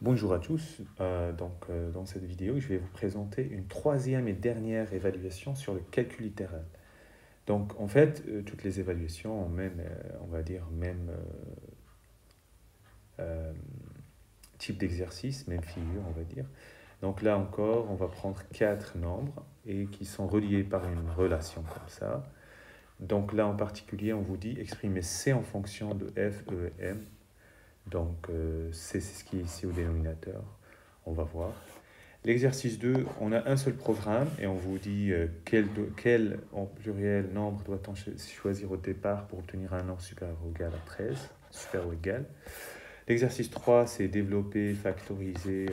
Bonjour à tous. Dans cette vidéo, je vais vous présenter une troisième et dernière évaluation sur le calcul littéral. Donc, en fait, toutes les évaluations ont même, on va dire, même euh, type d'exercice, même figure, on va dire. Donc là encore, on va prendre quatre nombres et qui sont reliés par une relation comme ça. Donc là, en particulier, on vous dit exprimer C en fonction de F, E et M. Donc, C, c'est ce qui est ici au dénominateur. On va voir. L'exercice 2, on a un seul programme et on vous dit quel en pluriel nombre doit-on choisir au départ pour obtenir un nombre supérieur ou égal à 13, supérieur ou égal. L'exercice 3, c'est développer, factoriser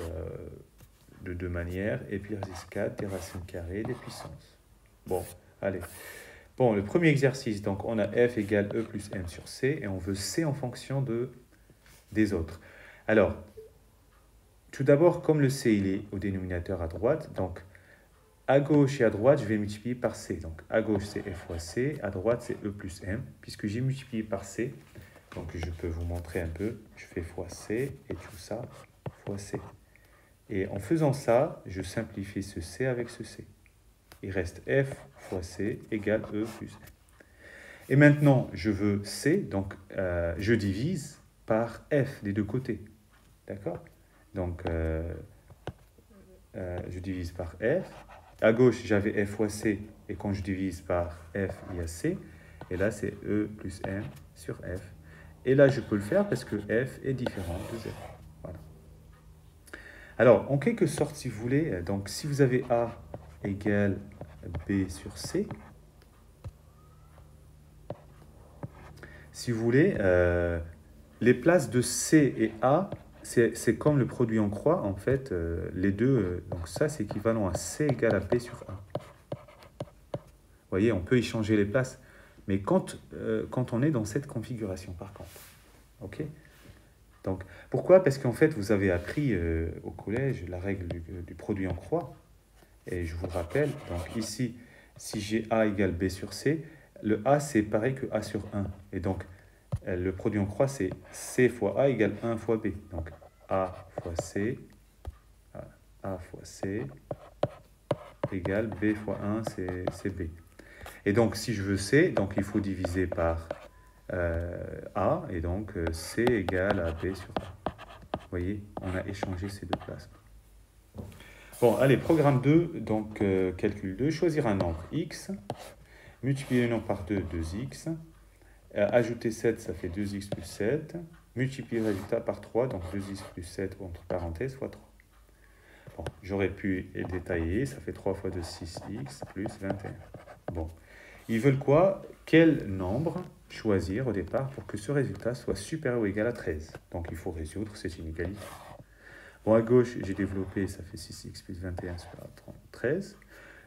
de deux manières. Et puis l'exercice 4, des racines carrées, des puissances. Bon, allez. Bon, le premier exercice, donc on a f égale e plus m sur c et on veut c en fonction des autres. Alors, tout d'abord, comme le c il est au dénominateur à droite, donc à gauche et à droite, je vais multiplier par c. Donc à gauche, c'est f fois c, à droite, c'est e plus m. Puisque j'ai multiplié par c, donc je peux vous montrer un peu, je fais fois c et tout ça fois c. Et en faisant ça, je simplifie ce c avec ce c. Il reste f fois c égale e plus m. Et maintenant, je veux c, donc je divise par f des deux côtés. D'accord? Donc, je divise par f. À gauche, j'avais f fois c, et quand je divise par f, il y a c. Et là, c'est e plus m sur f. Et là, je peux le faire parce que f est différent de z. Voilà. Alors, en quelque sorte, si vous voulez, donc si vous avez a égale b sur c, si vous voulez, les places de c et a, c'est comme le produit en croix, en fait, les deux, donc ça, c'est équivalent à c égale à b sur a. Vous voyez, on peut y changer les places, mais quand on est dans cette configuration, par contre. OK? Donc, pourquoi? Parce qu'en fait, vous avez appris au collège la règle du produit en croix. Et je vous rappelle, donc ici, si j'ai a égale b sur c, le a, c'est pareil que a sur 1. Et donc, le produit en croix, c'est c fois a égale 1 fois b. Donc, a fois c, a fois c, égale b fois 1, c'est b. Et donc, si je veux c, donc il faut diviser par a, et donc c égale à b sur a. Vous voyez, on a échangé ces deux places. Bon, allez, programme 2, donc calcul 2, choisir un nombre x, multiplier le nombre par 2, 2x, ajouter 7, ça fait 2x plus 7, multiplier le résultat par 3, donc 2x plus 7, entre parenthèses, fois 3. Bon, j'aurais pu détailler, ça fait 3 fois 2, 6x plus 21. Bon, ils veulent quoi? Quel nombre choisir au départ pour que ce résultat soit supérieur ou égal à 13? Donc il faut résoudre cette inégalité. Bon, à gauche, j'ai développé, ça fait 6x plus 21 supérieur à 13.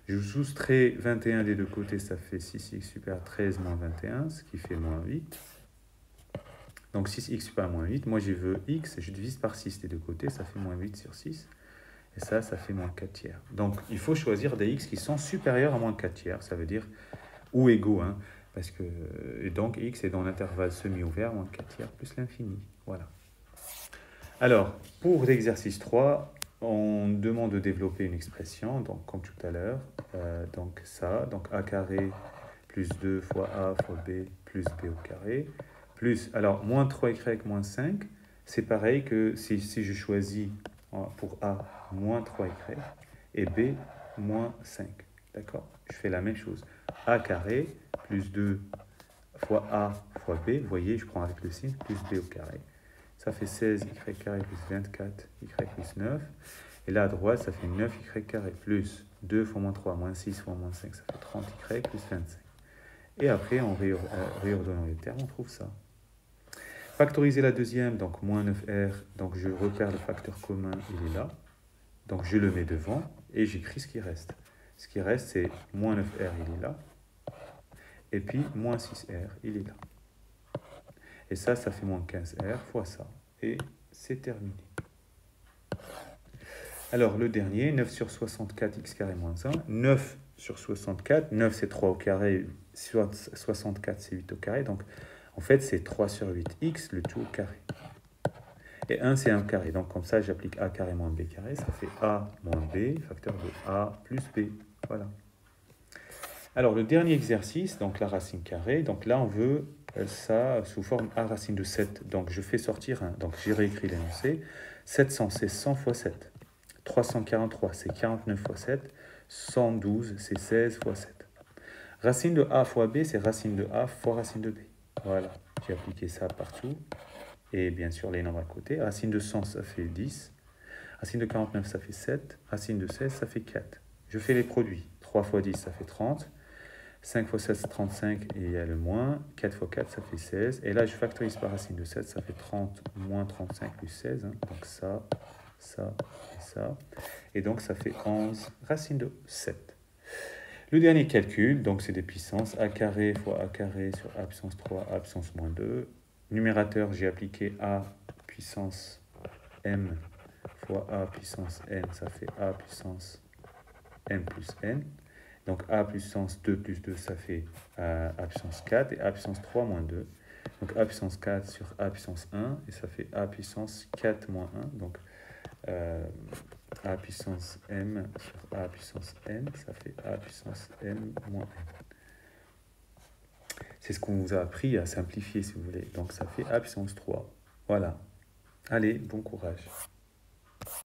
Je soustrais 21 des deux côtés, ça fait 6x supérieur à 13 moins 21, ce qui fait moins 8. Donc 6x supérieur à moins 8. Moi, je veux x, je divise par 6 des deux côtés, ça fait moins 8 sur 6. Et ça fait moins 4 tiers. Donc, il faut choisir des x qui sont supérieurs à moins 4 tiers. Ça veut dire ou égaux, hein, parce que, et donc x est dans l'intervalle semi-ouvert, moins 4 tiers plus l'infini. Voilà. Alors, pour l'exercice 3, on demande de développer une expression, donc comme tout à l'heure, donc ça, donc a carré plus 2 fois a fois b plus b au carré, plus, alors, moins 3y moins 5, c'est pareil que si je choisis pour a moins 3y et b moins 5, d'accord? Je fais la même chose, a carré plus 2 fois a fois b, vous voyez, je prends avec le signe, plus b au carré. Ça fait 16y carré plus 24 y plus 9. Et là, à droite, ça fait 9y carré plus 2 fois moins 3, moins 6 fois moins 5, ça fait 30y plus 25. Et après, en réordonnant les termes, on trouve ça. Factoriser la deuxième, donc moins 9r, donc je repère le facteur commun, il est là. Donc je le mets devant et j'écris ce qui reste. Ce qui reste, c'est moins 9r, il est là. Et puis moins 6r, il est là. Et ça fait moins 15r fois ça. Et c'est terminé. Alors, le dernier, 9 sur 64, x carré moins 1. 9 sur 64, 9 c'est 3 au carré, 64 c'est 8 au carré. Donc, en fait, c'est 3 sur 8, x, le tout au carré. Et 1, c'est 1 carré. Donc, comme ça, j'applique a carré moins b carré. Ça fait a moins b, facteur de a plus b. Voilà. Alors, le dernier exercice, donc la racine carrée. Donc là, on veut ça sous forme a racine de 7. Donc, je fais sortir 1. Donc, j'ai réécrit l'énoncé. 700, c'est 100 fois 7. 343, c'est 49 fois 7. 112, c'est 16 fois 7. Racine de a fois b, c'est racine de a fois racine de b. Voilà, j'ai appliqué ça partout. Et bien sûr, les nombres à côté. Racine de 100, ça fait 10. Racine de 49, ça fait 7. Racine de 16, ça fait 4. Je fais les produits. 3 fois 10, ça fait 30. 5 fois 7, c'est 35 et il y a le moins. 4 fois 4, ça fait 16. Et là, je factorise par racine de 7, ça fait 30 moins 35 plus 16. Hein. Donc ça, ça et ça. Et donc, ça fait 11 racine de 7. Le dernier calcul, donc c'est des puissances. A carré fois A carré sur A puissance 3, A puissance moins 2. Numérateur, j'ai appliqué A puissance M fois A puissance N. Ça fait A puissance M plus N. Donc A puissance 2 plus 2, ça fait A puissance 4. Et A puissance 3 moins 2. Donc A puissance 4 sur A puissance 1. Et ça fait A puissance 4 moins 1. Donc A puissance M sur A puissance N, ça fait A puissance M moins N. C'est ce qu'on vous a appris à simplifier, si vous voulez. Donc ça fait A puissance 3. Voilà. Allez, bon courage.